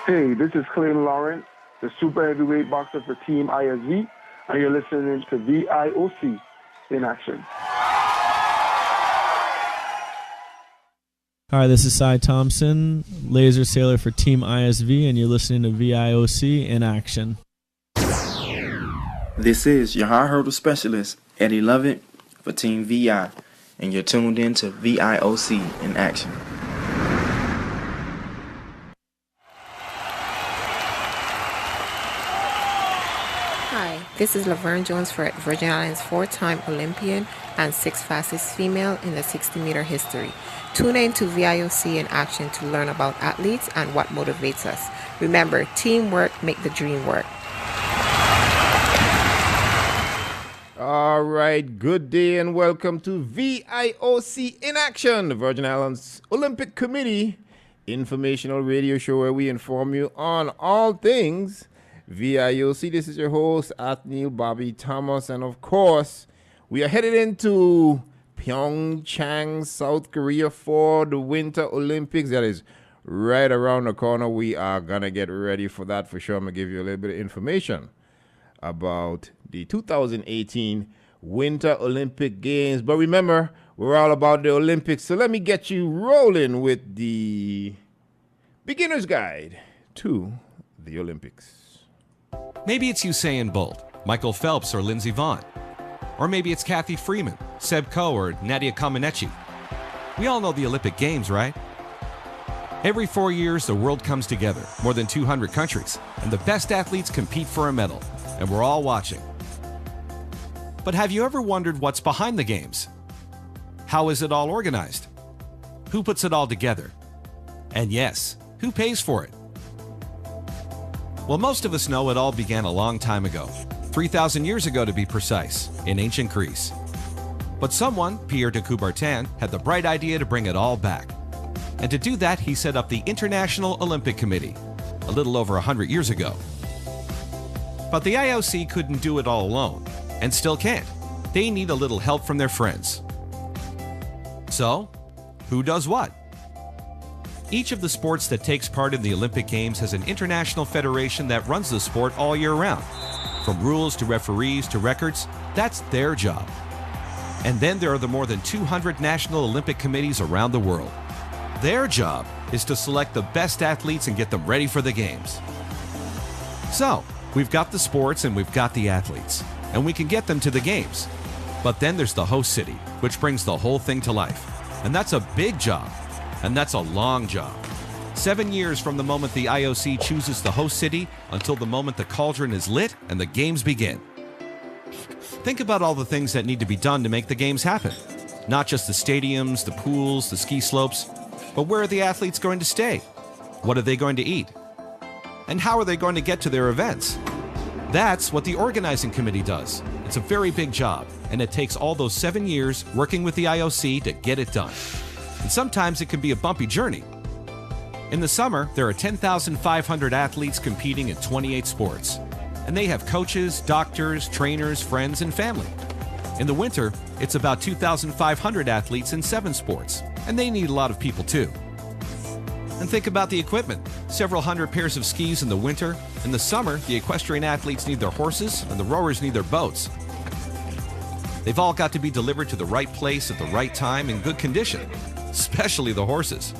Hey, this is Clayton Lawrence, the super heavyweight boxer for Team ISV, and you're listening to VIOC in action. Hi, this is Cy Thompson, laser sailor for Team ISV, and you're listening to VIOC in action. This is your high hurdle specialist, Eddie Lovett, for Team VI, and you're tuned in to VIOC in action. Hi, this is Laverne Jones for Virgin Islands 4-time Olympian and 6th fastest female in the 60-meter history. Tune in to VIOC in action to learn about athletes and what motivates us. Remember, teamwork make the dream work. All right, good day and welcome to VIOC in action, the Virgin Islands Olympic Committee informational radio show where we inform you on all things VIOC. This is your host, Athneil Bobby Thomas, and of course, we are headed into PeyongChang, South Korea for the Winter Olympics. That is right around the corner. We are going to get ready for that for sure. I'm going to give you a little bit of information about the 2018 Winter Olympic Games. But remember, we're all about the Olympics. So let me get you rolling with the beginner's guide to the Olympics. Maybe it's Usain Bolt, Michael Phelps, or Lindsey Vonn. Or maybe it's Kathy Freeman, Seb Coe, or Nadia Comaneci. We all know the Olympic Games, right? Every 4 years, the world comes together, more than 200 countries, and the best athletes compete for a medal, and we're all watching. But have you ever wondered what's behind the Games? How is it all organized? Who puts it all together? And yes, who pays for it? Well, most of us know it all began a long time ago, 3,000 years ago to be precise, in ancient Greece. But someone, Pierre de Coubertin, had the bright idea to bring it all back. And to do that, he set up the International Olympic Committee, a little over 100 years ago. But the IOC couldn't do it all alone, and still can't. They need a little help from their friends. So, who does what? Each of the sports that takes part in the Olympic Games has an international federation that runs the sport all year round. From rules to referees to records, that's their job. And then there are the more than 200 national Olympic committees around the world. Their job is to select the best athletes and get them ready for the Games. So, we've got the sports and we've got the athletes, and we can get them to the Games. But then there's the host city, which brings the whole thing to life. And that's a big job. And that's a long job. 7 years from the moment the IOC chooses the host city until the moment the cauldron is lit and the Games begin. Think about all the things that need to be done to make the Games happen. Not just the stadiums, the pools, the ski slopes, but where are the athletes going to stay? What are they going to eat? And how are they going to get to their events? That's what the organizing committee does. It's a very big job, and it takes all those 7 years working with the IOC to get it done. And sometimes it can be a bumpy journey. In the summer, there are 10,500 athletes competing in 28 sports. And they have coaches, doctors, trainers, friends, and family. In the winter, it's about 2,500 athletes in 7 sports. And they need a lot of people too. And think about the equipment. Several hundred pairs of skis in the winter. In the summer, the equestrian athletes need their horses and the rowers need their boats. They've all got to be delivered to the right place at the right time in good condition. Especially the horses.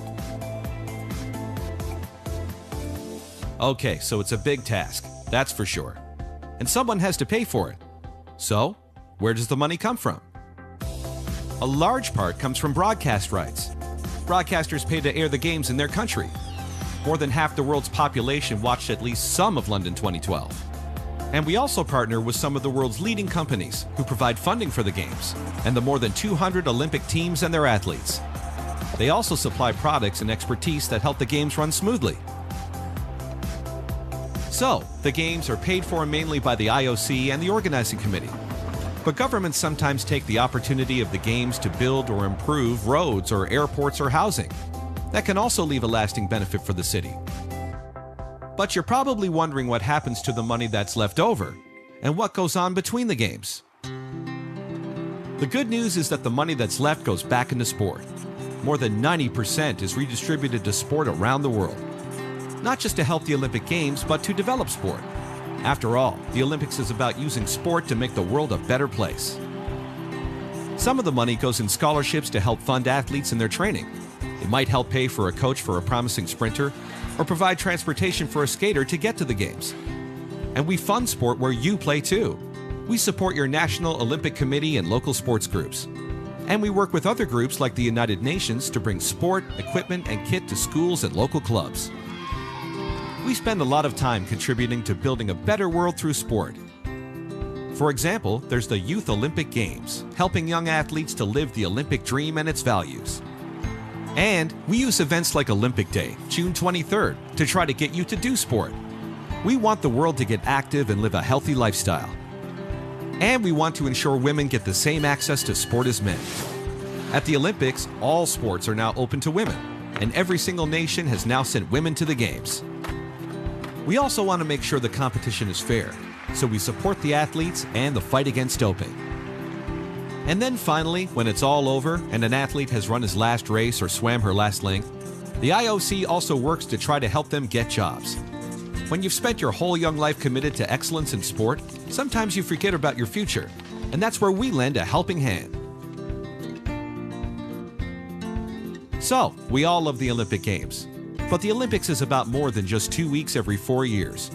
Okay, so it's a big task, that's for sure. And someone has to pay for it. So, where does the money come from? A large part comes from broadcast rights. Broadcasters pay to air the Games in their country. More than half the world's population watched at least some of London 2012. And we also partner with some of the world's leading companies who provide funding for the Games and the more than 200 Olympic teams and their athletes. They also supply products and expertise that help the Games run smoothly. So, the Games are paid for mainly by the IOC and the organizing committee. But governments sometimes take the opportunity of the Games to build or improve roads or airports or housing. That can also leave a lasting benefit for the city. But you're probably wondering what happens to the money that's left over and what goes on between the Games. The good news is that the money that's left goes back into sport. More than 90% is redistributed to sport around the world. not just to help the Olympic Games, but to develop sport. After all, the Olympics is about using sport to make the world a better place. Some of the money goes in scholarships to help fund athletes in their training. It might help pay for a coach for a promising sprinter, or provide transportation for a skater to get to the Games. And we fund sport where you play too. We support your National Olympic Committee and local sports groups. And we work with other groups like the United Nations to bring sport, equipment, and kit to schools and local clubs. We spend a lot of time contributing to building a better world through sport. For example, there's the Youth Olympic Games, helping young athletes to live the Olympic dream and its values. And we use events like Olympic Day, June 23rd, to try to get you to do sport. We want the world to get active and live a healthy lifestyle. And we want to ensure women get the same access to sport as men. At the Olympics, all sports are now open to women, and every single nation has now sent women to the Games. We also want to make sure the competition is fair, so we support the athletes and the fight against doping. And then finally, when it's all over and an athlete has run his last race or swam her last length, the IOC also works to try to help them get jobs. When you've spent your whole young life committed to excellence in sport, sometimes you forget about your future, and that's where we lend a helping hand. So, we all love the Olympic Games, but the Olympics is about more than just 2 weeks every 4 years.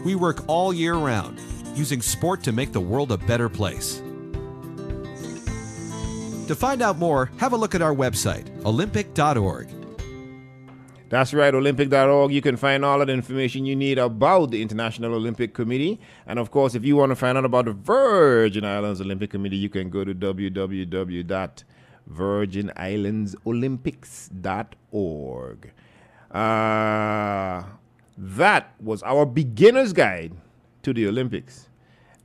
We work all year round, using sport to make the world a better place. To find out more, have a look at our website, olympic.org. That's right, Olympic.org. You can find all of the information you need about the International Olympic Committee. And of course, if you want to find out about the Virgin Islands Olympic Committee, you can go to www.virginislandsolympics.org. That was our beginner's guide to the Olympics.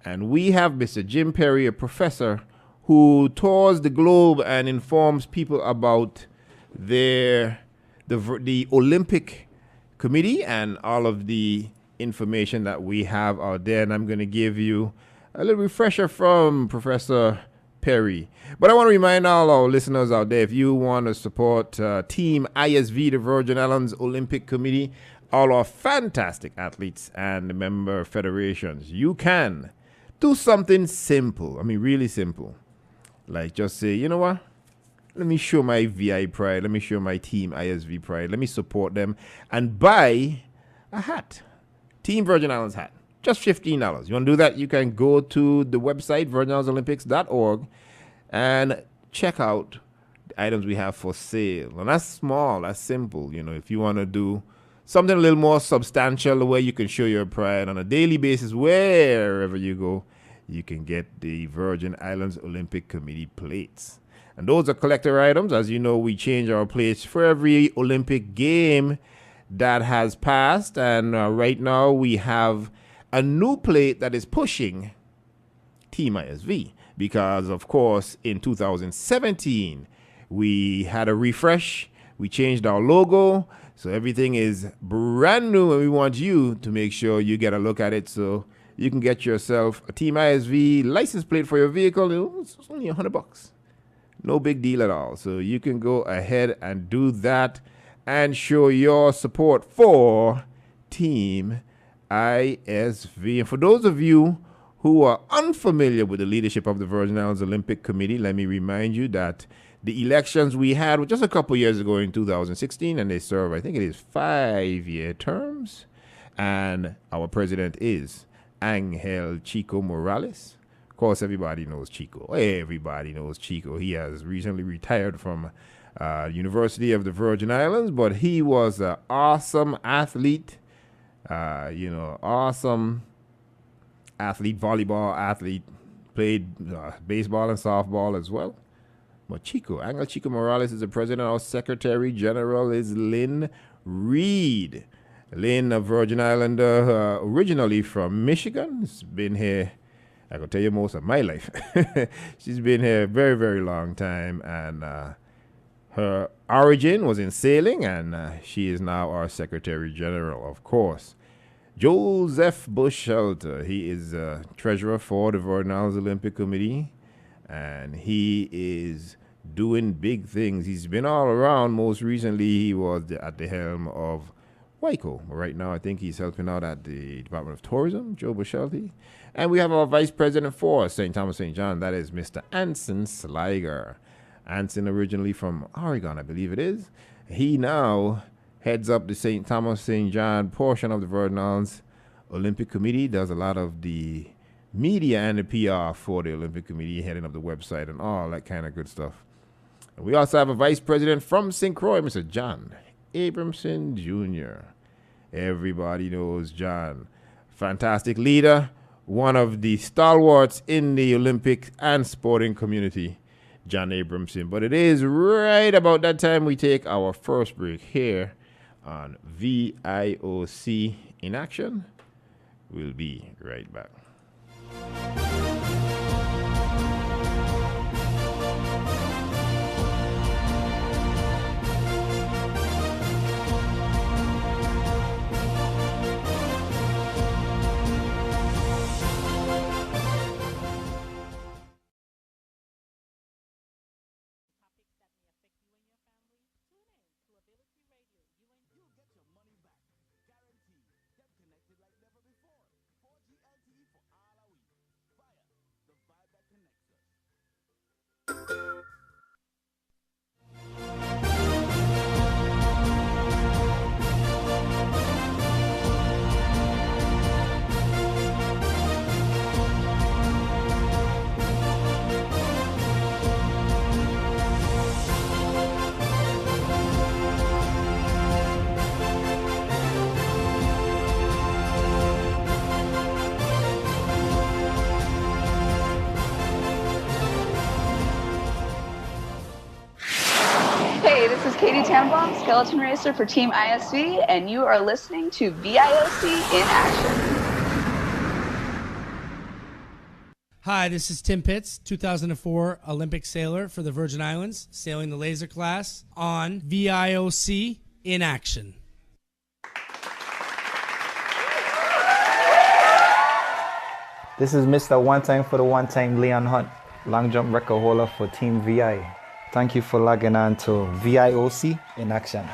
And we have Mr. Jim Perry, a professor who tours the globe and informs people about the Olympic Committee and all of the information that we have out there. And I'm going to give you a little refresher from Professor Perry. But I want to remind all our listeners out there, if you want to support Team ISV, the Virgin Islands Olympic Committee, all our fantastic athletes and member federations, you can do something simple. I mean, really simple. Like just say, you know what? Let me show my VI pride. Let me show my Team ISV pride. Let me support them and buy a hat. Team Virgin Islands hat. Just $15. You want to do that? You can go to the website, virginislandsolympics.org, and check out the items we have for sale. And that's small. That's simple. You know, if you want to do something a little more substantial where you can show your pride on a daily basis, wherever you go, you can get the Virgin Islands Olympic Committee plates. And those are collector items. As you know, we change our plates for every Olympic game that has passed. And right now we have a new plate that is pushing Team ISV. Because, of course, in 2017, we had a refresh. We changed our logo. So everything is brand new. And we want you to make sure you get a look at it so you can get yourself a Team ISV license plate for your vehicle. It's only $100. No big deal at all. So you can go ahead and do that and show your support for Team ISV. And for those of you who are unfamiliar with the leadership of the Virgin Islands Olympic Committee, let me remind you that the elections we had were just a couple years ago in 2016, and they serve, I think it is 5-year terms. And our president is Angel Chico Morales. Of course, everybody knows Chico. Everybody knows Chico. He has recently retired from University of the Virgin Islands, but he was an awesome athlete, awesome athlete, volleyball athlete, played baseball and softball as well. But Angel Chico Morales is the president. Our secretary general is Lynn Reed. Lynn, a Virgin Islander, originally from Michigan. Has been here, I can tell you, most of my life. She's been here a very, very long time, and her origin was in sailing, and she is now our Secretary General, of course. Joseph Bush-Shelter, he is treasurer for the Virgin Islands Olympic Committee, and he is doing big things. He's been all around. Most recently, he was at the helm of Waco. Right now, I think he's helping out at the Department of Tourism, Joe Bushelty. And we have our Vice President for St. Thomas St. John, that is Mr. Anson Sliger. Anson, originally from Oregon, I believe it is. He now heads up the St. Thomas St. John portion of the Virgin Islands Olympic Committee, does a lot of the media and the PR for the Olympic Committee, heading up the website and all that kind of good stuff. And we also have a Vice President from St. Croix, Mr. John Abramson Jr. Everybody knows John. Fantastic leader, one of the stalwarts in the Olympic and sporting community, John Abramson. But it is right about that time we take our first break here on VIOC in Action. We'll be right back. Skeleton racer for Team ISV, and you are listening to VIOC in Action. Hi, this is Tim Pitts, 2004 Olympic sailor for the Virgin Islands, sailing the laser class on VIOC in Action. This is Mr. One Time for the One Time, Leon Hunt, long jump record holder for Team VI. Thank you for logging on to VIOC in Action.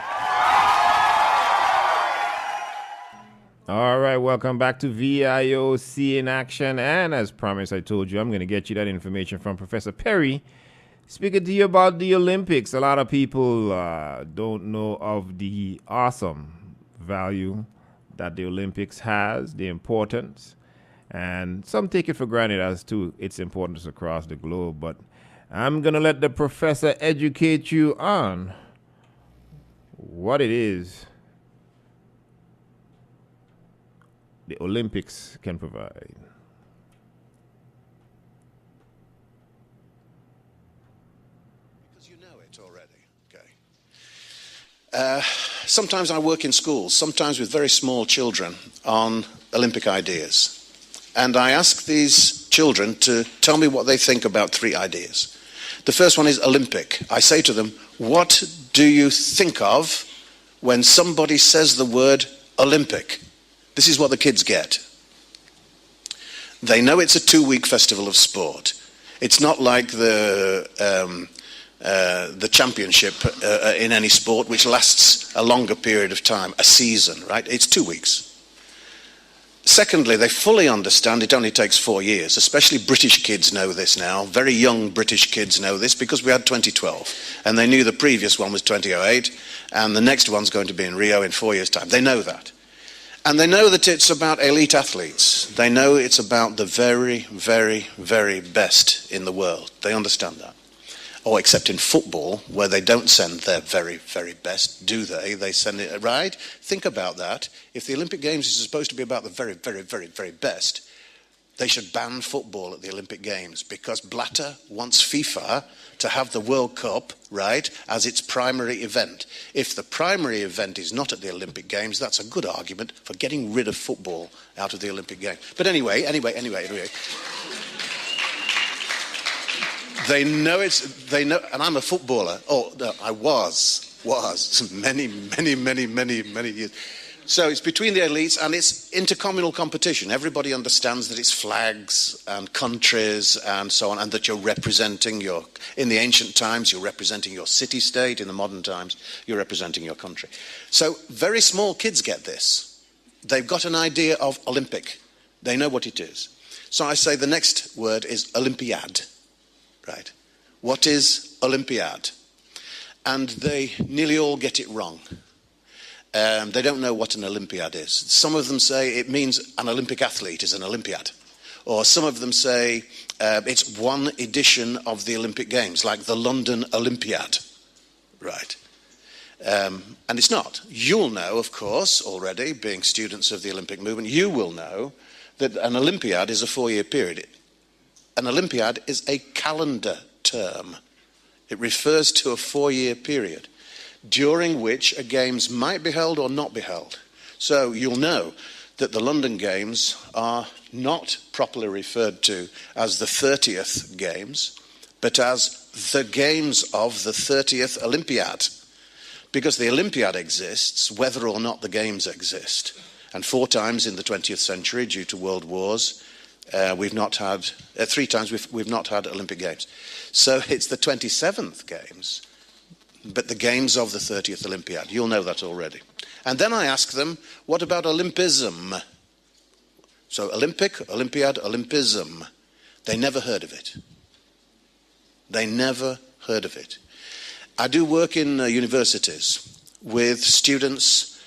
All right, welcome back to VIOC in Action. And as promised, I told you I'm going to get you that information from Professor Perry, speaking to you about the Olympics. A lot of people don't know of the awesome value that the Olympics has, the importance. And some take it for granted as to its importance across the globe. But I'm going to let the professor educate you on what it is the Olympics can provide. Because you know it already, okay. Sometimes I work in schools, sometimes with very small children, on Olympic ideas. And I ask these children to tell me what they think about three ideas. The first one is Olympic. I say to them, what do you think of when somebody says the word Olympic? This is what the kids get. They know it's a 2-week festival of sport. It's not like the championship in any sport, which lasts a longer period of time, a season, right? It's 2 weeks. Secondly, they fully understand it only takes 4 years. Especially British kids know this now. Very young British kids know this because we had 2012. And they knew the previous one was 2008. And the next one's going to be in Rio in 4 years' time. They know that. And they know that it's about elite athletes. They know it's about the very, very, very best in the world. They understand that. Or except in football, where they don't send their very, very best, do they? They send it, right? Think about that. If the Olympic Games is supposed to be about the very, very, very, very best, they should ban football at the Olympic Games because Blatter wants FIFA to have the World Cup, right, as its primary event. If the primary event is not at the Olympic Games, that's a good argument for getting rid of football out of the Olympic Games. But anyway. They know, and I'm a footballer. Oh, no, I was many years. So it's between the elites and it's intercommunal competition. Everybody understands that it's flags and countries and so on, and that you're representing in the ancient times, you're representing your city-state. In the modern times, you're representing your country. So very small kids get this. They've got an idea of Olympic. They know what it is. So I say the next word is Olympiad, right? What is Olympiad? And they nearly all get it wrong. They don't know what an Olympiad is. Some of them say it means an Olympic athlete is an Olympiad. Or some of them say it's one edition of the Olympic Games, like the London Olympiad. Right. And it's not. You'll know, of course, already, being students of the Olympic movement, you will know that an Olympiad is a 4-year period. An Olympiad is a calendar term. It refers to a 4-year period, during which a Games might be held or not be held. So you'll know that the London Games are not properly referred to as the 30th Games, but as the Games of the 30th Olympiad, because the Olympiad exists whether or not the Games exist. And 4 times in the 20th century, due to world wars, we've not had, 3 times we've not had Olympic Games. So it's the 27th Games, but the Games of the 30th Olympiad. You'll know that already. And then I ask them, what about Olympism? So Olympic, Olympiad, Olympism. They never heard of it. They never heard of it. I do work in universities with students,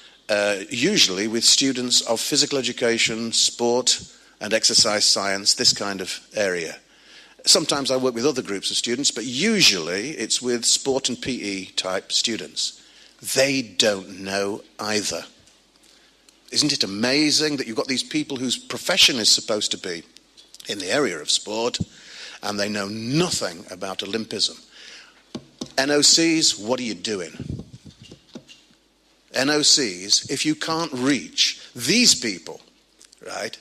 usually with students of physical education, sport and exercise science, this kind of area. Sometimes I work with other groups of students, but usually it's with sport and PE type students. They don't know either. Isn't it amazing that you've got these people whose profession is supposed to be in the area of sport, and they know nothing about Olympism? NOCs, what are you doing? NOCs, if you can't reach these people, right,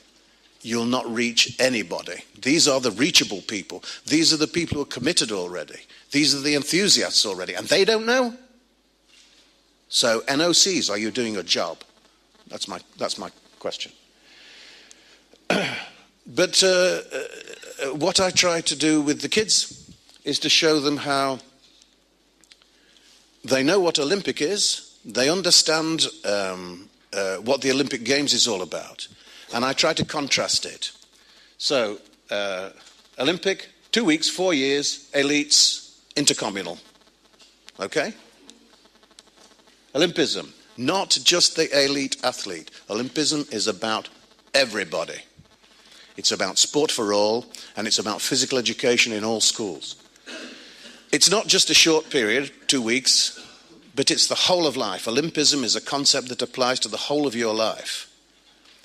you'll not reach anybody. These are the reachable people. These are the people who are committed already. These are the enthusiasts already, and they don't know. So NOCs, are you doing your job? That's my question. But what I try to do with the kids is to show them how they know what Olympic is, they understand what the Olympic Games is all about, and I try to contrast it. So, Olympic, 2 weeks, 4 years, elites, intercommunal. Okay? Olympism, not just the elite athlete. Olympism is about everybody. It's about sport for all, and it's about physical education in all schools. It's not just a short period, 2 weeks, but it's the whole of life. Olympism is a concept that applies to the whole of your life.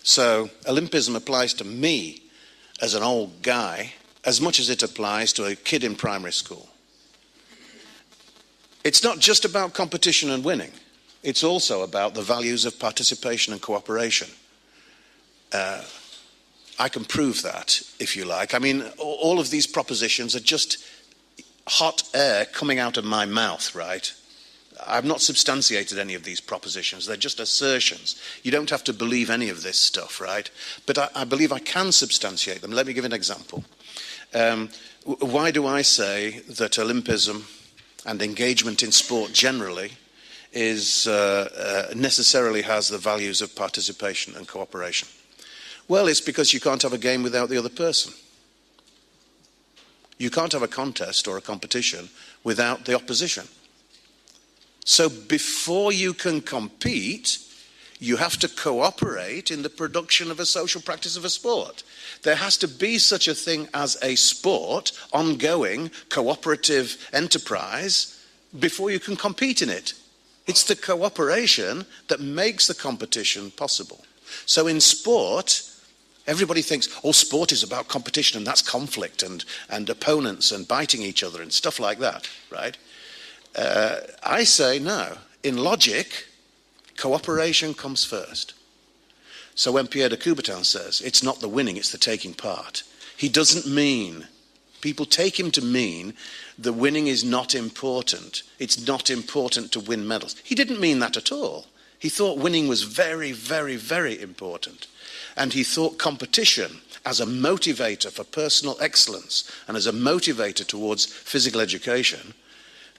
So Olympism applies to me as an old guy as much as it applies to a kid in primary school. It's not just about competition and winning. It's also about the values of participation and cooperation. I can prove that, if you like. I mean, all of these propositions are just hot air coming out of my mouth, right? I've not substantiated any of these propositions. They're just assertions. You don't have to believe any of this stuff, right? But I believe I can substantiate them. Let me give an example. Why do I say that Olympism and engagement in sport generally is necessarily has the values of participation and cooperation? Well, it's because you can't have a game without the other person. You can't have a contest or a competition without the opposition. So before you can compete, you have to cooperate in the production of a social practice of a sport. There has to be such a thing as a sport, ongoing, cooperative enterprise, before you can compete in it. It's the cooperation that makes the competition possible. So in sport, everybody thinks, oh, sport is about competition and that's conflict and opponents and biting each other and stuff like that, right? I say no. In logic, cooperation comes first. So when Pierre de Coubertin says, it's not the winning, it's the taking part, he doesn't mean, people take him to mean the winning is not important. It's not important to win medals. He didn't mean that at all. He thought winning was very, very, very important. And he thought competition as a motivator for personal excellence and as a motivator towards physical education,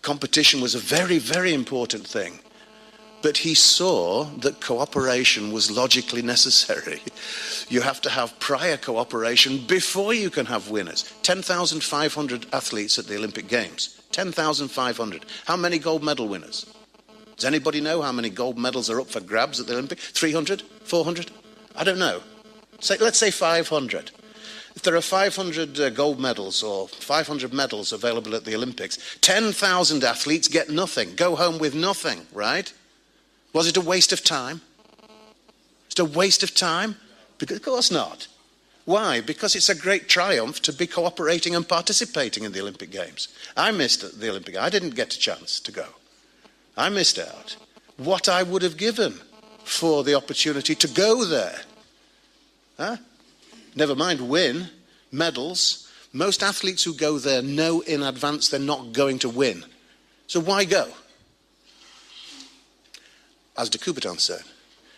competition was a very, very important thing. But he saw that cooperation was logically necessary. You have to have prior cooperation before you can have winners. 10,500 athletes at the Olympic Games. 10,500. How many gold medal winners? Does anybody know how many gold medals are up for grabs at the Olympics? 300? 400? I don't know. Let's say 500. If there are 500 gold medals or 500 medals available at the Olympics, 10,000 athletes get nothing, go home with nothing, right? Was it a waste of time? It's a waste of time? Because, of course not. Why? Because it's a great triumph to be cooperating and participating in the Olympic Games. I missed the Olympic. I didn't get a chance to go. I missed out. What I would have given for the opportunity to go there. Huh? Never mind win, medals. Most athletes who go there know in advance they're not going to win. So why go? As de Coubertin said,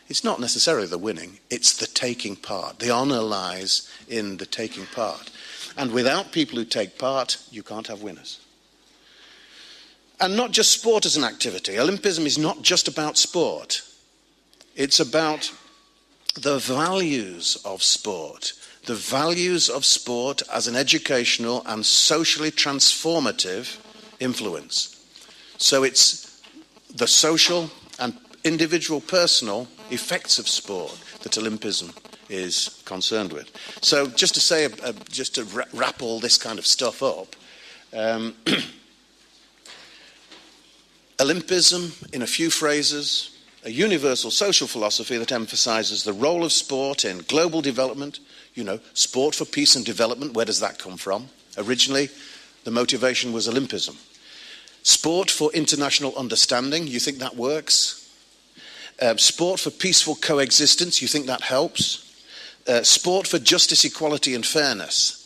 it's not necessarily the winning, it's the taking part. The honor lies in the taking part. And without people who take part, you can't have winners. And not just sport as an activity. Olympism is not just about sport. It's about the values of sport. The values of sport as an educational and socially transformative influence. So it's the social and individual personal effects of sport that Olympism is concerned with. So just to say, just to wrap all this kind of stuff up, Olympism, in a few phrases, a universal social philosophy that emphasizes the role of sport in global development. You know, sport for peace and development, where does that come from? Originally, the motivation was Olympism. Sport for international understanding, you think that works? Sport for peaceful coexistence, you think that helps? Sport for justice, equality and fairness.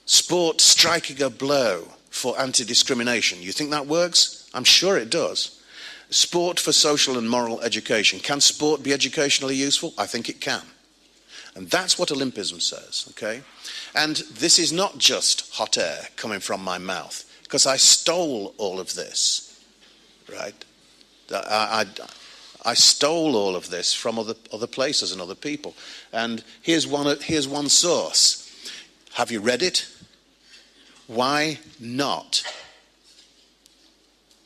Sport striking a blow for anti-discrimination, you think that works? I'm sure it does. Sport for social and moral education. Can sport be educationally useful? I think it can. And that's what Olympism says, okay? And this is not just hot air coming from my mouth, because I stole all of this, right? I stole all of this from other places and other people. And here's one source. Have you read it? Why not?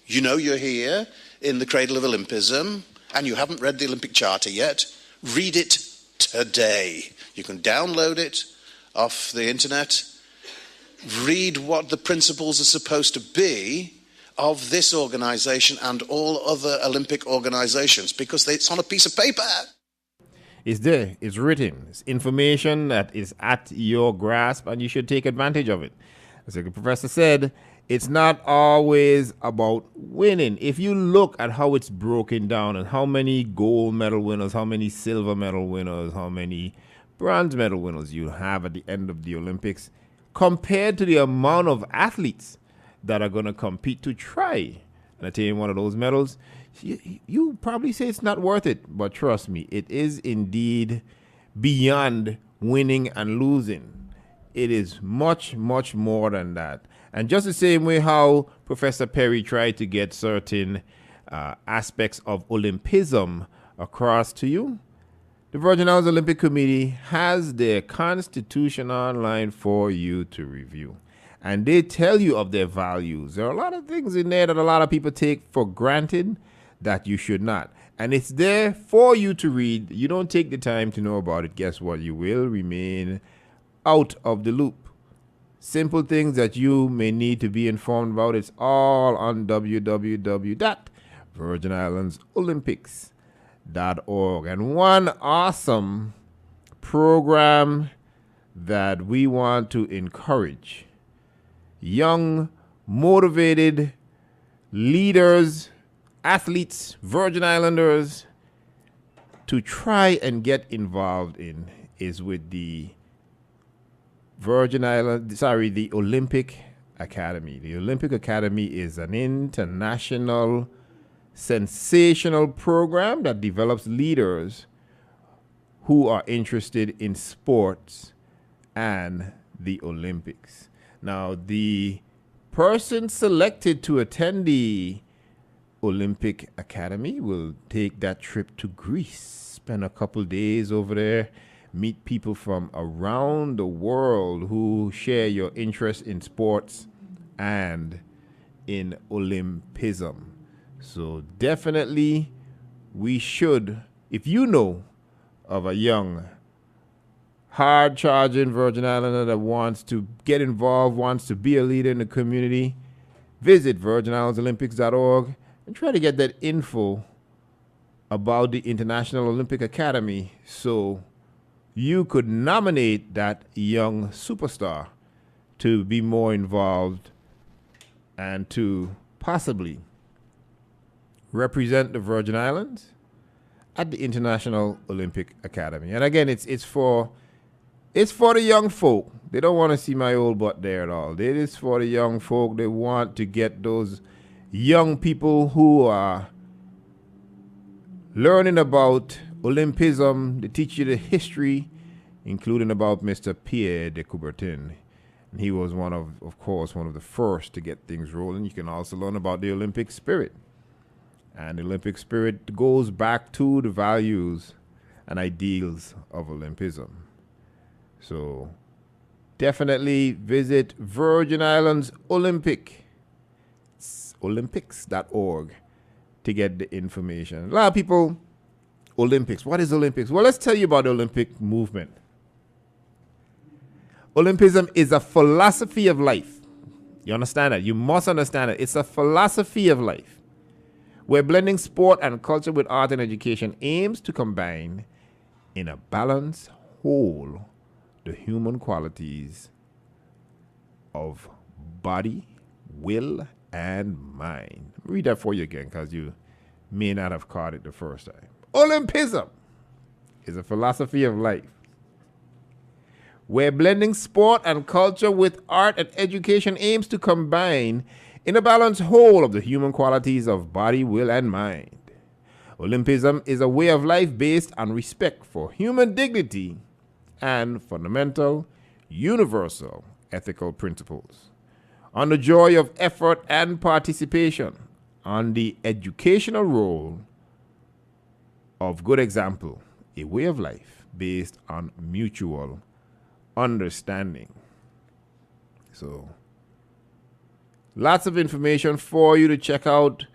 You know you're here in the cradle of Olympism, and you haven't read the Olympic Charter yet. Read it today. You can download it off the internet. Read what the principles are supposed to be of this organization and all other Olympic organizations, because it's on a piece of paper. It's there, it's written, it's information that is at your grasp, and you should take advantage of it. As the professor said, it's not always about winning. If you look at how it's broken down and how many gold medal winners, how many silver medal winners, how many bronze medal winners you have at the end of the Olympics, compared to the amount of athletes that are going to compete to try and attain one of those medals, you probably say it's not worth it. But trust me, it is indeed beyond winning and losing. It is much, much more than that. And just the same way how Professor Perry tried to get certain aspects of Olympism across to you, the Virgin Islands Olympic Committee has their constitution online for you to review. And they tell you of their values. There are a lot of things in there that a lot of people take for granted that you should not. And it's there for you to read. You don't take the time to know about it. Guess what? You will remain out of the loop. Simple things that you may need to be informed about. It's all on www.virginislandsolympics.org. And one awesome program that we want to encourage young, motivated leaders, athletes, Virgin Islanders to try and get involved in is with the the Olympic Academy. The Olympic Academy is an international sensational program that develops leaders who are interested in sports and the Olympics. Now, the person selected to attend the Olympic Academy will take that trip to Greece, spend a couple days over there, meet people from around the world who share your interest in sports and in Olympism. So definitely we should, if you know of a young, hard-charging Virgin Islander that wants to get involved, wants to be a leader in the community, visit virginislandsolympics.org and try to get that info about the International Olympic Academy so you could nominate that young superstar to be more involved and to possibly represent the Virgin Islands at the International Olympic Academy. And again, it's for the young folk. They don't want to see my old butt there at all. It is for the young folk. They want to get those young people who are learning about Olympism. They teach you the history, including about Mr. Pierre de Coubertin. And he was one of the first to get things rolling. You can also learn about the Olympic spirit. And the Olympic spirit goes back to the values and ideals of Olympism. So definitely visit Virgin Islands Olympics.org to get the information. A lot of people, Olympics. What is Olympics? Well, let's tell you about the Olympic movement. Olympism is a philosophy of life. You understand that? You must understand it. It's a philosophy of life where blending sport and culture with art and education aims to combine in a balanced whole the human qualities of body, will, and mind. Read that for you again because you may not have caught it the first time. Olympism is a philosophy of life where blending sport and culture with art and education aims to combine in a balanced whole of the human qualities of body, will, and mind. Olympism is a way of life based on respect for human dignity and fundamental, universal ethical principles, on the joy of effort and participation, on the educational role of good example, a way of life based on mutual understanding. So, lots of information for you to check out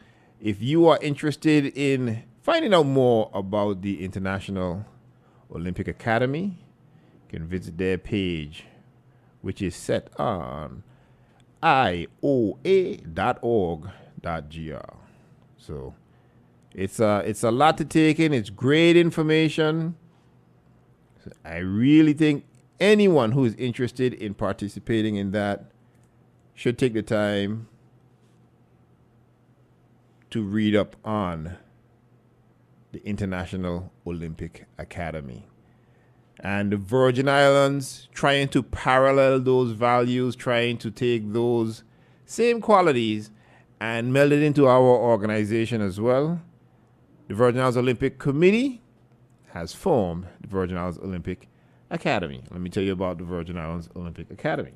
if you are interested in finding out more about the International Olympic Academy. You can visit their page, which is set on ioa.org.gr. So it's a lot to take in. It's great information. So I really think anyone who is interested in participating in that should take the time to read up on the International Olympic Academy. And the Virgin Islands trying to parallel those values, trying to take those same qualities and meld it into our organization as well. The Virgin Islands Olympic Committee has formed the Virgin Islands Olympic Academy. Let me tell you about the Virgin Islands Olympic Academy.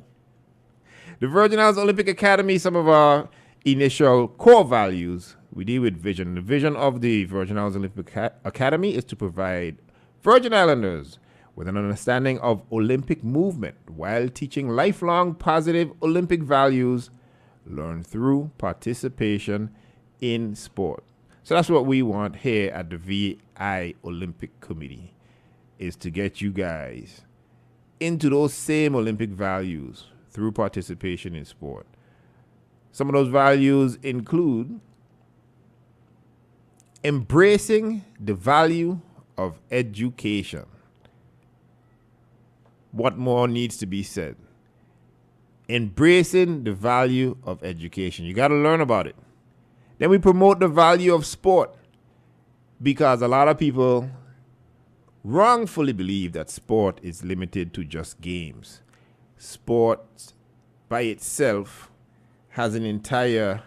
The Virgin Islands Olympic Academy, some of our initial core values, we deal with vision. The vision of the Virgin Islands Olympic Academy is to provide Virgin Islanders with an understanding of Olympic movement while teaching lifelong positive Olympic values learned through participation in sport. So that's what we want here at the VI Olympic Committee, is to get you guys into those same Olympic values through participation in sport. Some of those values include embracing the value of education. What more needs to be said? Embracing the value of education. You got to learn about it. Then we promote the value of sport, because a lot of people wrongfully believe that sport is limited to just games. Sport by itself has an entire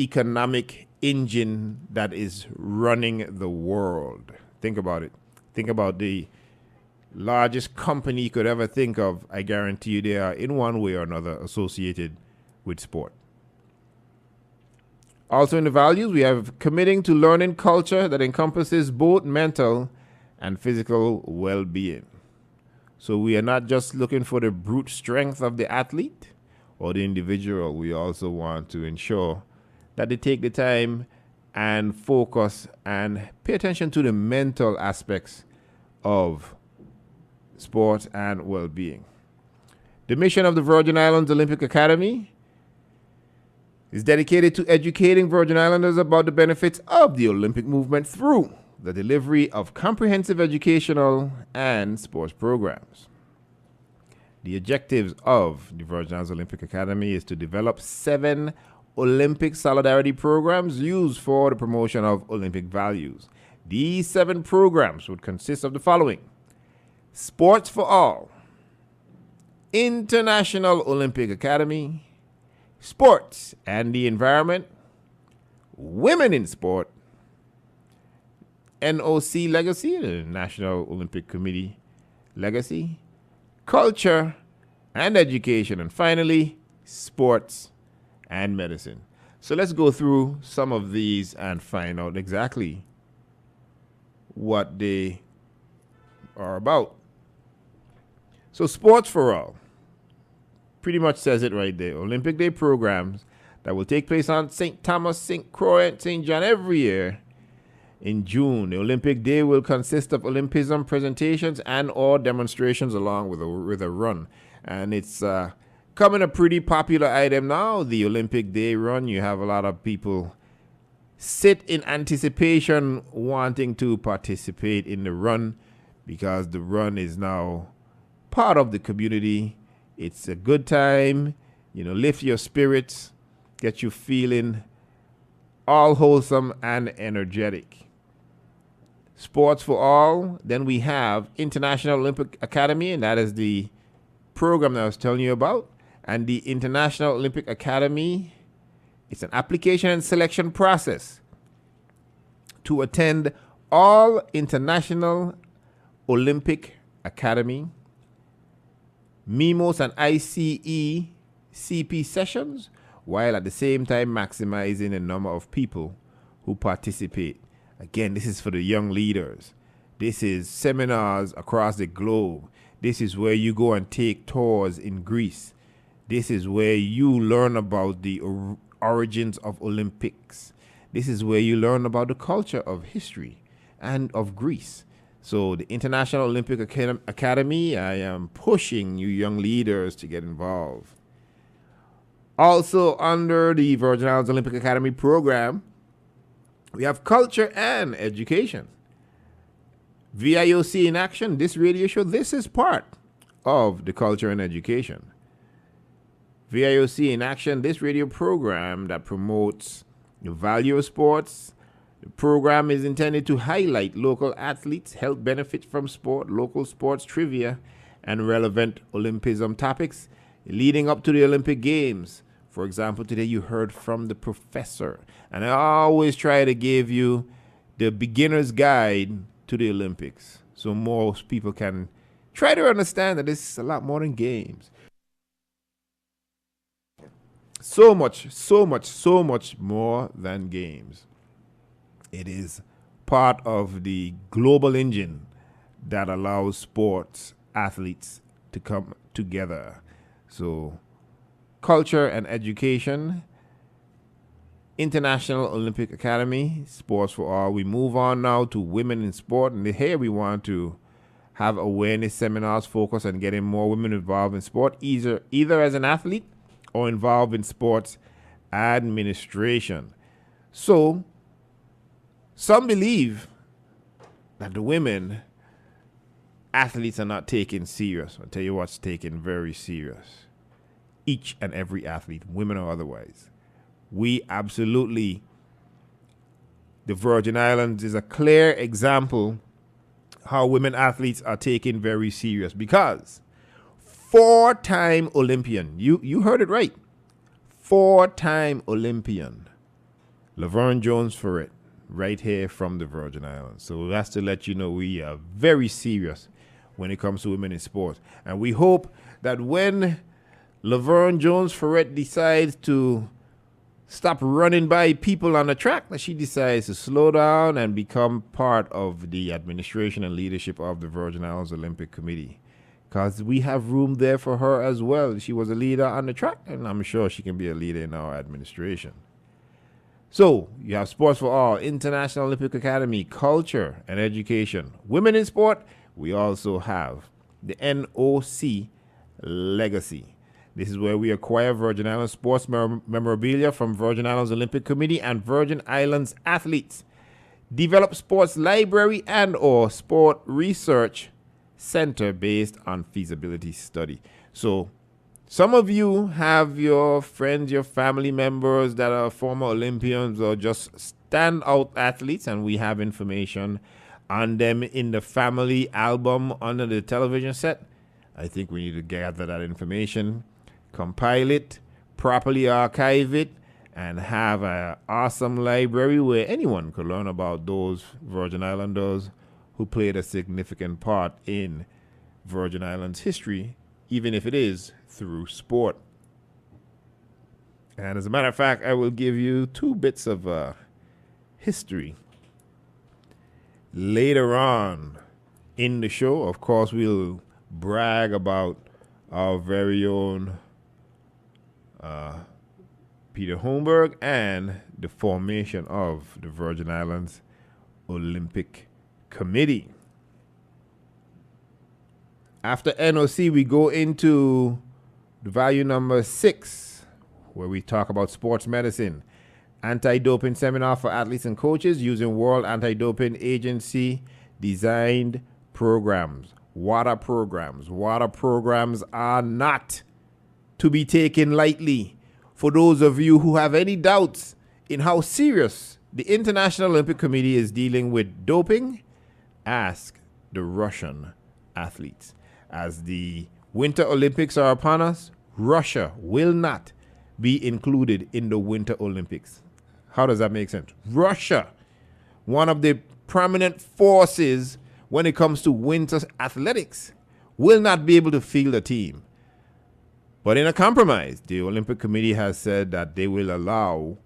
economic engine that is running the world. Think about it. Think about the largest company you could ever think of. I guarantee you they are in one way or another associated with sport. Also in the values, we have committing to learning culture that encompasses both mental and physical well-being. So we are not just looking for the brute strength of the athlete or the individual. We also want to ensure that they take the time and focus and pay attention to the mental aspects of sport and well-being. The mission of the Virgin Islands Olympic Academy is dedicated to educating Virgin Islanders about the benefits of the Olympic movement through the delivery of comprehensive educational and sports programs. The objectives of the Virgin Islands Olympic Academy is to develop 7 Olympic solidarity programs used for the promotion of Olympic values. These 7 programs would consist of the following: Sports for All, International Olympic Academy, Sports and the Environment, Women in Sport, NOC Legacy, the National Olympic Committee Legacy, Culture and Education, and finally, Sports and Medicine. So let's go through some of these and find out exactly what they are about. So Sports for All pretty much says it right there. Olympic Day programs that will take place on St. Thomas, St. Croix, and St. John every year in June. The Olympic Day will consist of Olympism presentations and or demonstrations along with a run. And it's becoming a pretty popular item now, the Olympic Day run. You have a lot of people sit in anticipation wanting to participate in the run because the run is now part of the community. It's a good time, lift your spirits, get you feeling all wholesome and energetic. Sports for All, then we have International Olympic Academy, and that is the program that I was telling you about. And the International Olympic Academy, it's an application and selection process to attend all International Olympic Academy, MIMOS and ICE CP sessions, while at the same time maximizing the number of people who participate. Again, this is for the young leaders. This is seminars across the globe. This is where you go and take tours in Greece. This is where you learn about the origins of Olympics. This is where you learn about the culture of history and of Greece. So the International Olympic Academy, I am pushing you young leaders to get involved. Also under the Virgin Islands Olympic Academy program, we have Culture and Education. VIOC in Action, this radio show, this is part of the Culture and Education. VIOC in Action, this radio program that promotes the value of sports. The program is intended to highlight local athletes, help benefit from sport, local sports trivia, and relevant Olympism topics leading up to the Olympic Games. For example, today you heard from the professor. And I always try to give you the beginner's guide to the Olympics so most people can try to understand that this is a lot more than games. So much more than games. It is part of the global engine that allows sports athletes to come together. So, Culture and Education, International Olympic Academy, Sports for All. We move on now to Women in Sport. And here we want to have awareness seminars focused on getting more women involved in sport, either as an athlete or involved in sports administration. So, some believe that the women athletes are not taken serious. I'll tell you what's taken very serious. Each and every athlete, women or otherwise. We absolutely, the Virgin Islands is a clear example how women athletes are taken very serious because 4-time Olympian, you heard it right, 4-time Olympian, Laverne Jones for it, right here from the Virgin Islands. So that's to let you know we are very serious when it comes to women in sports. And we hope that when Laverne Jones Ferret decides to stop running by people on the track, that she decides to slow down and become part of the administration and leadership of the Virgin Islands Olympic Committee. Because we have room there for her as well. She was a leader on the track, and I'm sure she can be a leader in our administration. So, you have Sports for All, International Olympic Academy, Culture and Education. Women in Sport, we also have the NOC Legacy. This is where we acquire Virgin Islands sports memorabilia from Virgin Islands Olympic Committee and Virgin Islands athletes. Develop sports library and or sport research center based on feasibility study. So some of you have your friends, your family members that are former Olympians or just standout athletes, and we have information on them in the family album under the television set. I think we need to gather that information, compile it, properly archive it, and have an awesome library where anyone could learn about those Virgin Islanders who played a significant part in Virgin Islands history, even if it is through sport. And as a matter of fact, I will give you 2 bits of history later on in the show. Of course, we'll brag about our very own Peter Holmberg and the formation of the Virgin Islands Olympic Committee. After NOC, we go into the value number 6, where we talk about sports medicine. Anti-doping seminar for athletes and coaches using World Anti-Doping Agency designed programs. WADA programs. WADA programs are not to be taken lightly. For those of you who have any doubts in how serious the International Olympic Committee is dealing with doping, ask the Russian athletes. As the Winter Olympics are upon us, Russia will not be included in the Winter Olympics. How does that make sense? Russia, one of the prominent forces when it comes to winter athletics, will not be able to field a team. But in a compromise, the Olympic Committee has said that they will allow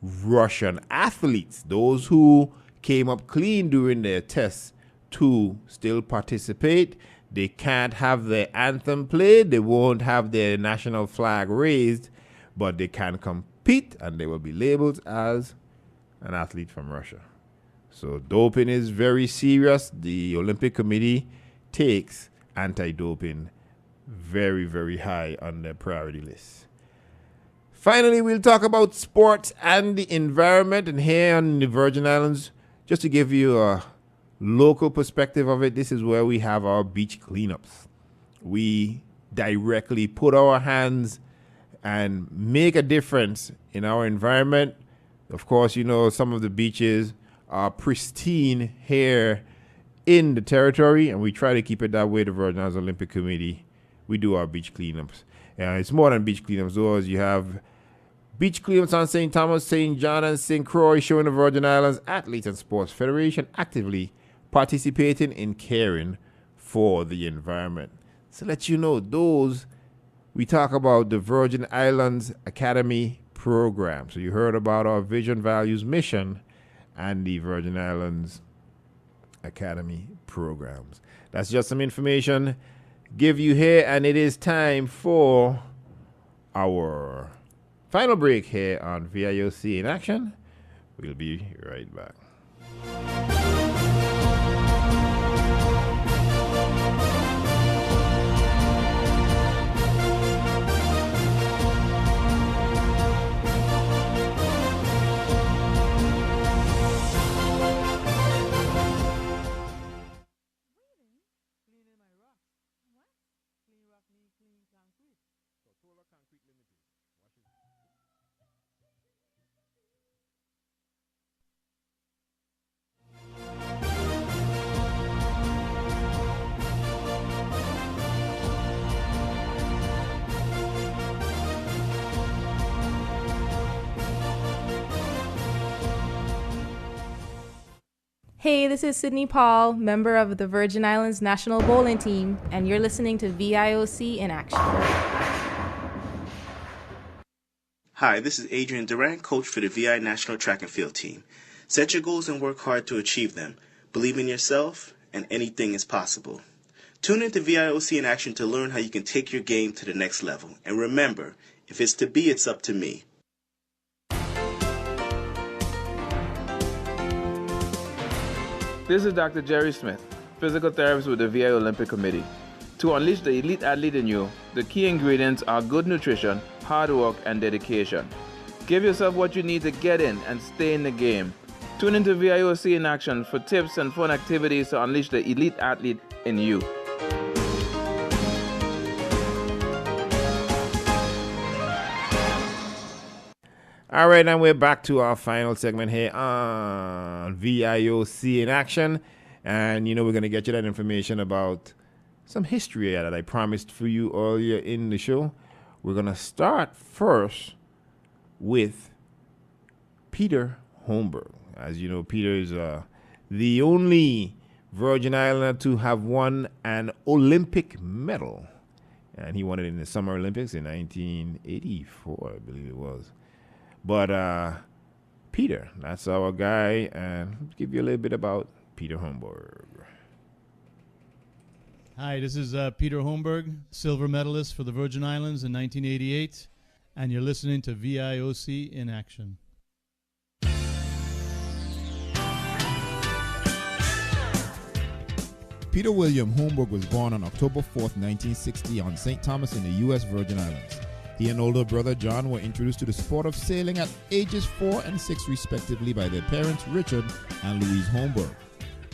Russian athletes, those who came up clean during their tests, to still participate. They can't have their anthem played. They won't have their national flag raised, but they can compete and they will be labeled as an athlete from Russia. So doping is very serious. The Olympic Committee takes anti-doping very, very high on their priority list. Finally, we'll talk about sports and the environment. And here on the Virgin Islands, just to give you a local perspective of it, this is where we have our beach cleanups. We directly put our hands and make a difference in our environment. Of course, you know, some of the beaches are pristine here in the territory, and we try to keep it that way. The Virgin Islands Olympic Committee, we do our beach cleanups. It's more than beach cleanups, though. You have beach cleanups on St. Thomas, St. John, and St. Croix, showing the Virgin Islands Athletes and Sports Federation actively participating in caring for the environment. So let you know, those, we talk about the Virgin Islands Academy program. So you heard about our vision, values, mission, and the Virgin Islands Academy programs. That's just some information give you here, and it is time for our final break here on VIOC in Action. We'll be right back. Hey, this is Sydney Paul, member of the Virgin Islands National Bowling Team, and you're listening to VIOC in action. Hi, this is Adrian Durant, coach for the VI National Track and Field Team. Set your goals and work hard to achieve them. Believe in yourself, and anything is possible. Tune in to VIOC in action to learn how you can take your game to the next level. And remember, if it's to be, it's up to me. This is Dr. Jerry Smith, physical therapist with the VI Olympic Committee. To unleash the elite athlete in you, the key ingredients are good nutrition, hard work, and dedication. Give yourself what you need to get in and stay in the game. Tune into VIOC in action for tips and fun activities to unleash the elite athlete in you. All right, and we're back to our final segment here on VIOC in action. And, we're going to get you that information about some history that I promised for you earlier in the show. We're going to start first with Peter Holmberg. As you know, Peter is the only Virgin Islander to have won an Olympic medal. And he won it in the Summer Olympics in 1984, I believe it was. But Peter, that's our guy, and I'll give you a little bit about Peter Holmberg. Hi, this is Peter Holmberg, silver medalist for the Virgin Islands in 1988, and you're listening to VIOC in action. Peter William Holmberg was born on October 4th, 1960 on St. Thomas in the U.S. Virgin Islands. He and older brother John were introduced to the sport of sailing at ages 4 and 6 respectively by their parents Richard and Louise Holmberg.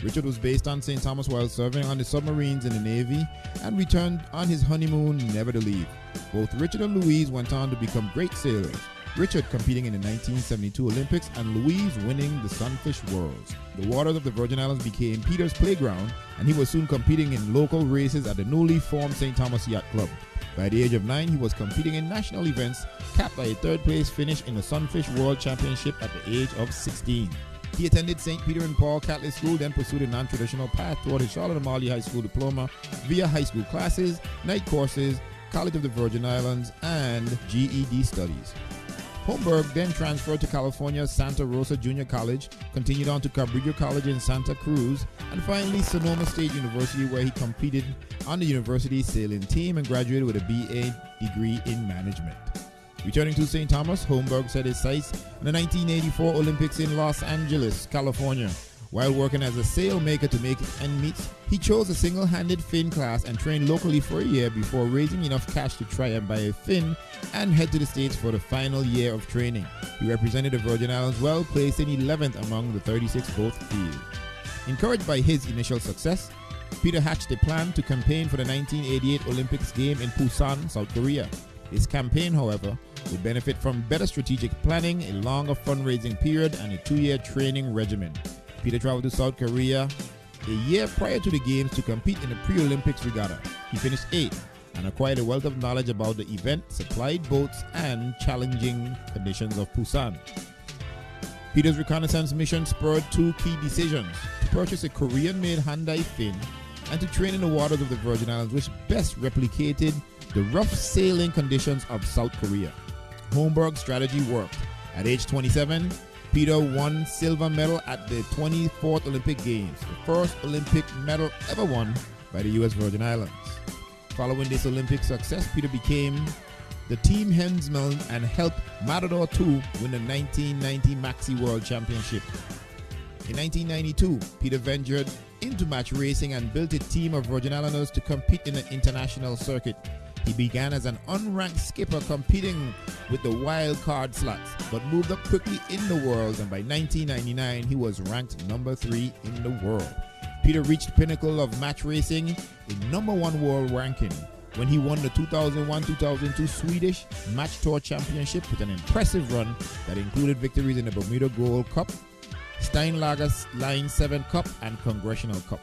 Richard was based on St. Thomas while serving on the submarines in the Navy and returned on his honeymoon never to leave. Both Richard and Louise went on to become great sailors, Richard competing in the 1972 Olympics and Louise winning the Sunfish Worlds. The waters of the Virgin Islands became Peter's playground, and he was soon competing in local races at the newly formed St. Thomas Yacht Club. By the age of 9, he was competing in national events, capped by a third-place finish in the Sunfish World Championship at the age of 16. He attended St. Peter and Paul Catholic School, then pursued a non-traditional path toward his Charlotte Amalie High School diploma via high school classes, night courses, College of the Virgin Islands, and GED studies. Holmberg then transferred to California's Santa Rosa Junior College, continued on to Cabrillo College in Santa Cruz, and finally Sonoma State University, where he competed on the university's sailing team and graduated with a BA degree in management. Returning to St. Thomas, Holmberg set his sights on the 1984 Olympics in Los Angeles, California. While working as a sailmaker to make ends meet, he chose a single-handed fin class and trained locally for a year before raising enough cash to try and buy a fin and head to the States for the final year of training. He represented the Virgin Islands well, placed in 11th among the 36 both field. Encouraged by his initial success, Peter hatched a plan to campaign for the 1988 Olympics game in Busan, South Korea. His campaign, however, would benefit from better strategic planning, a longer fundraising period, and a 2-year training regimen. Peter traveled to South Korea a year prior to the games to compete in the pre-Olympics regatta. He finished 8th and acquired a wealth of knowledge about the event, supplied boats, and challenging conditions of Busan. Peter's reconnaissance mission spurred 2 key decisions: to purchase a Korean-made Hyundai fin and to train in the waters of the Virgin Islands, which best replicated the rough sailing conditions of South Korea. Holmberg's strategy worked. At age 27, Peter won silver medal at the 24th Olympic Games, the first Olympic medal ever won by the U.S. Virgin Islands. Following this Olympic success, Peter became the team helmsman and helped Matador 2 win the 1990 Maxi World Championship. In 1992, Peter ventured into match racing and built a team of Virgin Islanders to compete in the international circuit. He began as an unranked skipper competing with the wild card slots, but moved up quickly in the world, and by 1999 he was ranked number 3 in the world. Peter reached the pinnacle of match racing in number 1 world ranking when he won the 2001-2002 Swedish Match Tour Championship with an impressive run that included victories in the Bermuda Gold Cup, Steinlager Line 7 Cup, and Congressional Cup.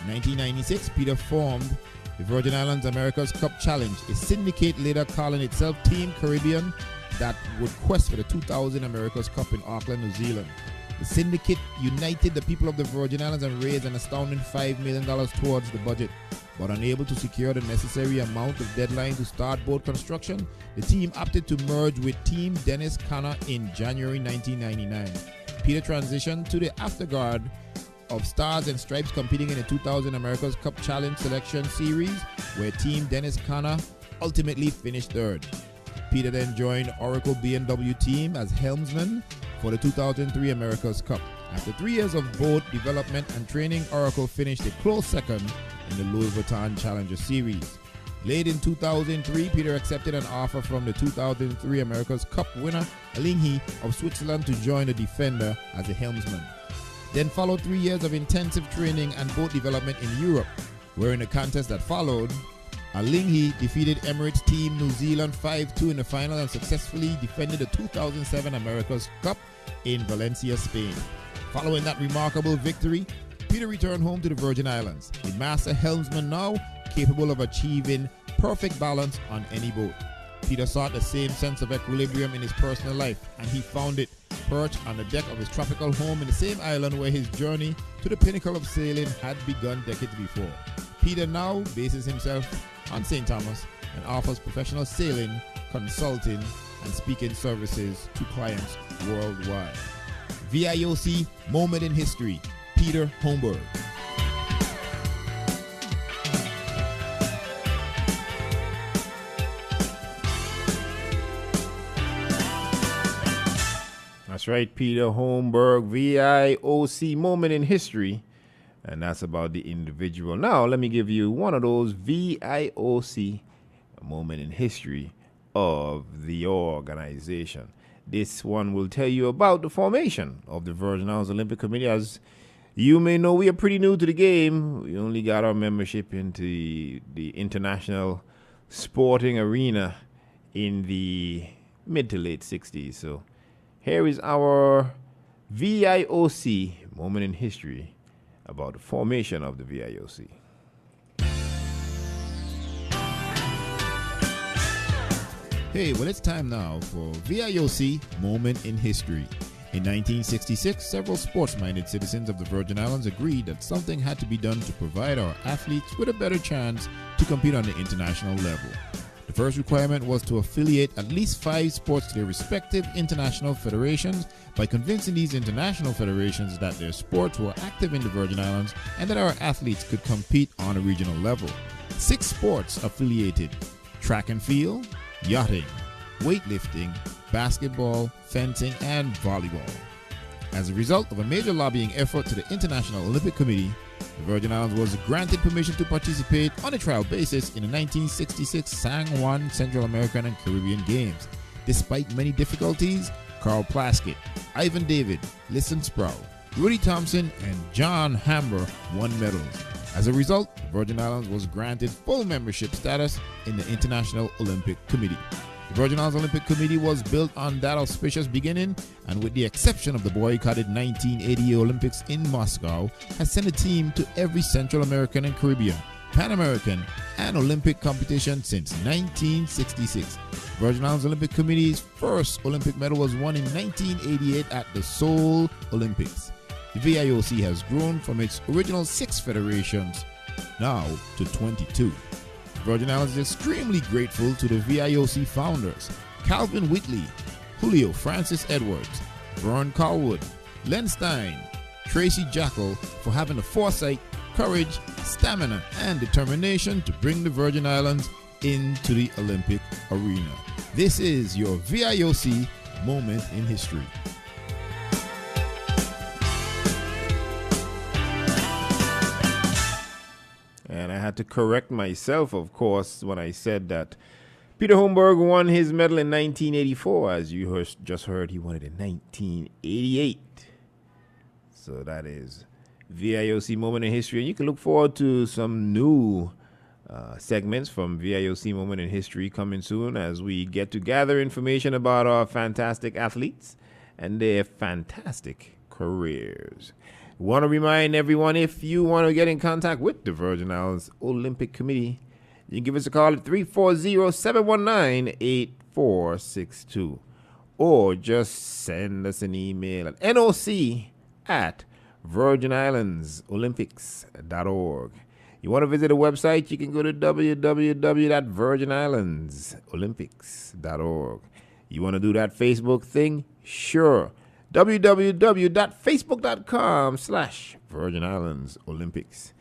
In 1996, Peter formed the Virgin Islands America's Cup Challenge, a syndicate later calling itself Team Caribbean that would quest for the 2000 America's Cup in Auckland, New Zealand. The syndicate united the people of the Virgin Islands and raised an astounding $5 million towards the budget. But unable to secure the necessary amount of deadline to start boat construction, the team opted to merge with Team Dennis Canna in January 1999. Peter transitioned to the afterguard of Stars and Stripes competing in the 2000 America's Cup Challenge Selection Series, where Team Dennis Canna ultimately finished third. Peter then joined Oracle B&W team as helmsman for the 2003 America's Cup. After 3 years of boat development and training, Oracle finished a close second in the Louis Vuitton Challenger Series. Late in 2003, Peter accepted an offer from the 2003 America's Cup winner, Alinghi of Switzerland, to join the Defender as a helmsman. Then followed 3 years of intensive training and boat development in Europe, where in the contest that followed, Alinghi defeated Emirates Team New Zealand 5-2 in the final and successfully defended the 2007 America's Cup in Valencia, Spain. Following that remarkable victory, Peter returned home to the Virgin Islands, a master helmsman now capable of achieving perfect balance on any boat. Peter sought the same sense of equilibrium in his personal life, and he found it perched on the deck of his tropical home in the same island where his journey to the pinnacle of sailing had begun decades before. Peter now bases himself on St. Thomas and offers professional sailing, consulting, and speaking services to clients worldwide. VIOC Moment in History, Peter Holmberg. That's right, Peter Holmberg, VIOC Moment in History. And that's about the individual. Now, let me give you one of those VIOC Moment in History of the organization. This one will tell you about the formation of the Virgin Islands Olympic Committee. As you may know, we are pretty new to the game. We only got our membership into the international sporting arena in the mid to late 60s. So here is our VIOC Moment in History about the formation of the VIOC. Hey, well, it's time now for VIOC Moment in History. In 1966, several sports-minded citizens of the Virgin Islands agreed that something had to be done to provide our athletes with a better chance to compete on the international level. The first requirement was to affiliate at least 5 sports to their respective international federations by convincing these international federations that their sports were active in the Virgin Islands and that our athletes could compete on a regional level. 6 sports affiliated: track and field, yachting, weightlifting, basketball, fencing, and volleyball. As a result of a major lobbying effort to the International Olympic Committee, the Virgin Islands was granted permission to participate on a trial basis in the 1966 San Juan Central American and Caribbean Games. Despite many difficulties, Carl Plaskett, Ivan David, Listen Sproul, Rudy Thompson, and John Hamber won medals. As a result, the Virgin Islands was granted full membership status in the International Olympic Committee. The Virgin Islands Olympic Committee was built on that auspicious beginning, and with the exception of the boycotted 1980 Olympics in Moscow, has sent a team to every Central American and Caribbean, Pan American, and Olympic competition since 1966. Virgin Islands Olympic Committee's first Olympic medal was won in 1988 at the Seoul Olympics. The VIOC has grown from its original 6 federations now to 22. Virgin Islands is extremely grateful to the VIOC founders, Calvin Whitley, Julio Francis Edwards, Vern Colwood, Len Stein, Tracy Jackal, for having the foresight, courage, stamina, and determination to bring the Virgin Islands into the Olympic arena. This is your VIOC Moment in History. And I had to correct myself, of course, when I said that Peter Holmberg won his medal in 1984. As you just heard, he won it in 1988. So that is VIOC Moment in History. And you can look forward to some new segments from VIOC Moment in History coming soon as we get to gather information about our fantastic athletes and their fantastic careers. Want to remind everyone, if you want to get in contact with the Virgin Islands Olympic Committee, you can give us a call at 340-719-8462. or just send us an email at noc@virginislandsolympics.org. You want to visit a website, you can go to www.virginislandsolympics.org. You want to do that Facebook thing? Sure. www.facebook.com/Virgin Islands Olympics.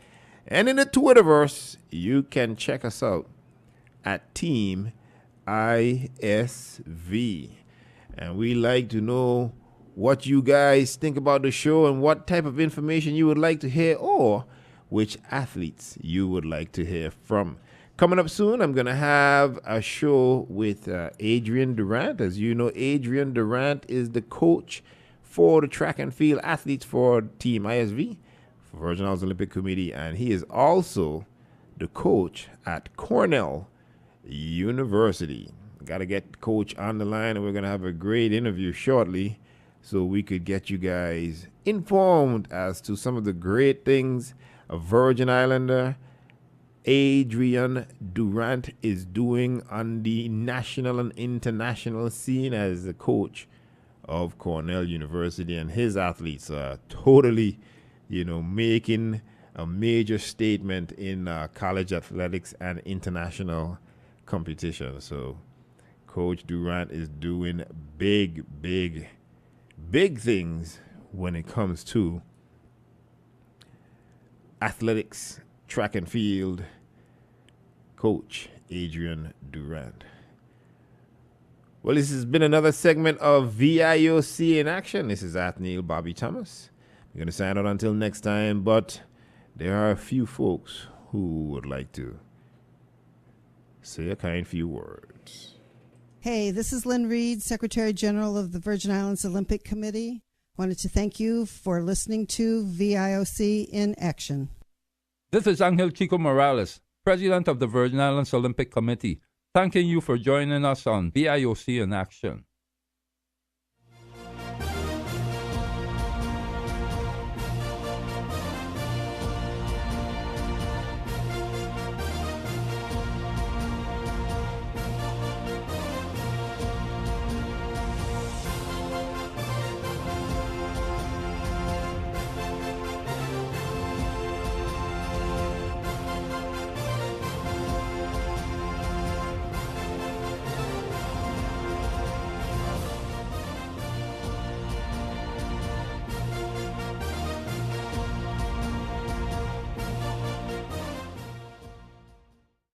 And in the Twitterverse, you can check us out at Team ISV. And we like to know what you guys think about the show and what type of information you would like to hear, or which athletes you would like to hear from. Coming up soon, I'm going to have a show with Adrian Durant. As you know, Adrian Durant is the coach for the track and field athletes for Team ISV, for Virgin Islands Olympic Committee, and he is also the coach at Cornell University. Got to get Coach on the line, and we're going to have a great interview shortly so we could get you guys informed as to some of the great things a Virgin Islander Adrian Durant is doing on the national and international scene as the coach of Cornell University, and his athletes are totally, making a major statement in college athletics and international competition. So Coach Durant is doing big things when it comes to athletics, track and field. Coach Adrian Durant. Well, this has been another segment of VIOC in action. This is Athniel Bobby Thomas. We're going to sign out until next time, but there are a few folks who would like to say a kind few words. Hey, this is Lynn Reed, Secretary General of the Virgin Islands Olympic Committee. Wanted to thank you for listening to VIOC in action. This is Angel Chico Morales, President of the Virgin Islands Olympic Committee, thanking you for joining us on VIOC in action.